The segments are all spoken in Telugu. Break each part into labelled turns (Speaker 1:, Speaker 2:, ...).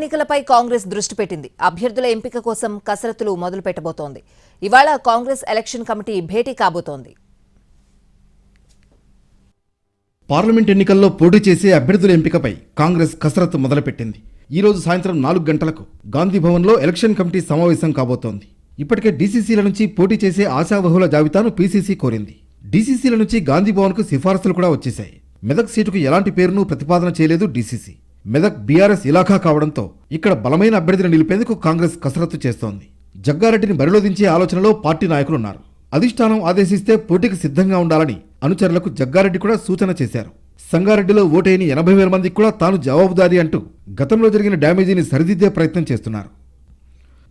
Speaker 1: ఎన్నికలపై కాంగ్రెస్ దృష్టి పెట్టింది. అభ్యర్థుల ఎంపిక కోసం కసరత్తులు మొదలు పెట్టబోతోంది. ఇవాళ కాంగ్రెస్ ఎలక్షన్ కమిటీ భేటీ కాబోతోంది.
Speaker 2: పార్లమెంట్ ఎన్నికల్లో పోటీ చేసే అభ్యర్థుల ఎంపికపై కాంగ్రెస్ కసరత్తు మొదలుపెట్టింది. ఈ రోజు సాయంత్రం 4 గంటలకు గాంధీ భవన్లో ఎలక్షన్ కమిటీ సమావేశం కాబోతోంది. ఇప్పటికే డీసీసీల నుంచి పోటీ చేసే ఆశావహుల జాబితాను పీసీసీ కోరింది. డీసీసీల నుంచి గాంధీ భవన్కు సిఫారసులు కూడా వచ్చేశాయి. మెదక్ సీటుకు ఎలాంటి పేరును ప్రతిపాదన చేయలేదు డీసీసీ. మెదక్ బీఆర్ఎస్ ఇలాఖా కావడంతో ఇక్కడ బలమైన అభ్యర్థిని నిలిపేందుకు కాంగ్రెస్ కసరత్తు చేస్తోంది. జగ్గారెడ్డిని బరిలో దించే ఆలోచనలో పార్టీ నాయకులున్నారు. అధిష్టానం ఆదేశిస్తే పోటీకి సిద్ధంగా ఉండాలని అనుచరులకు జగ్గారెడ్డి కూడా సూచన చేశారు. సంగారెడ్డిలో ఓటేని 80,000 మందికి కూడా తాను జవాబుదారీ అంటూ గతంలో జరిగిన డ్యామేజీని సరిదిద్దే ప్రయత్నం చేస్తున్నారు.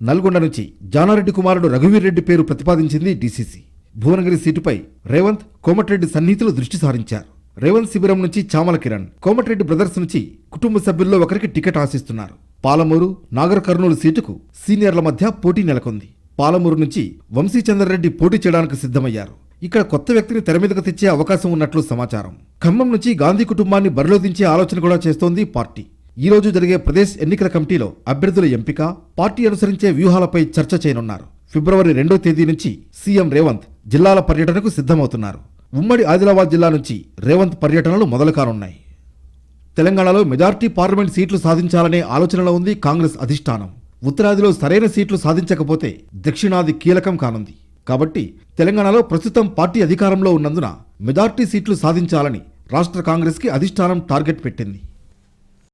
Speaker 2: నల్గొండ నుంచి జానారెడ్డి కుమారుడు రఘువీర్ రెడ్డి పేరు ప్రతిపాదించింది డీసీసీ. భువనగిరి సీటుపై రేవంత్, కోమటిరెడ్డి సన్నిహితులు దృష్టి సారించారు. రేవంత్ శిబిరం నుంచి చామల కిరణ్, కోమటిరెడ్డి బ్రదర్స్ నుంచి కుటుంబ సభ్యుల్లో ఒకరికి టికెట్ ఆశిస్తున్నారు. పాలమూరు, నాగర్ కర్నూలు సీటుకు సీనియర్ల మధ్య పోటీ నెలకొంది. పాలమూరు నుంచి వంశీచంద్రరెడ్డి పోటీ చేయడానికి సిద్ధమయ్యారు. ఇక్కడ కొత్త వ్యక్తిని తెరమీదకు తెచ్చే అవకాశం ఉన్నట్లు సమాచారం. ఖమ్మం నుంచి గాంధీ కుటుంబాన్ని బరిలో దించే ఆలోచన కూడా చేస్తోంది పార్టీ. ఈ రోజు జరిగే ప్రదేశ్ ఎన్నికల కమిటీలో అభ్యర్థుల ఎంపిక, పార్టీ అనుసరించే వ్యూహాలపై చర్చ చేయనున్నారు. ఫిబ్రవరి 2వ తేదీ నుంచి సీఎం రేవంత్ జిల్లాల పర్యటనకు సిద్ధమవుతున్నారు. ఉమ్మడి ఆదిలాబాద్ జిల్లా నుంచి రేవంత్ పర్యటనలు మొదలు కానున్నాయి. తెలంగాణలో మెజార్టీ పార్లమెంట్ సీట్లు సాధించాలనే ఆలోచనలో ఉంది కాంగ్రెస్ అధిష్టానం. ఉత్తరాదిలో సరైన సీట్లు సాధించకపోతే దక్షిణాది కీలకం కానుంది. కాబట్టి తెలంగాణలో ప్రస్తుతం పార్టీ అధికారంలో ఉన్నందున మెజార్టీ సీట్లు సాధించాలని రాష్ట్ర కాంగ్రెస్కి అధిష్టానం టార్గెట్ పెట్టింది.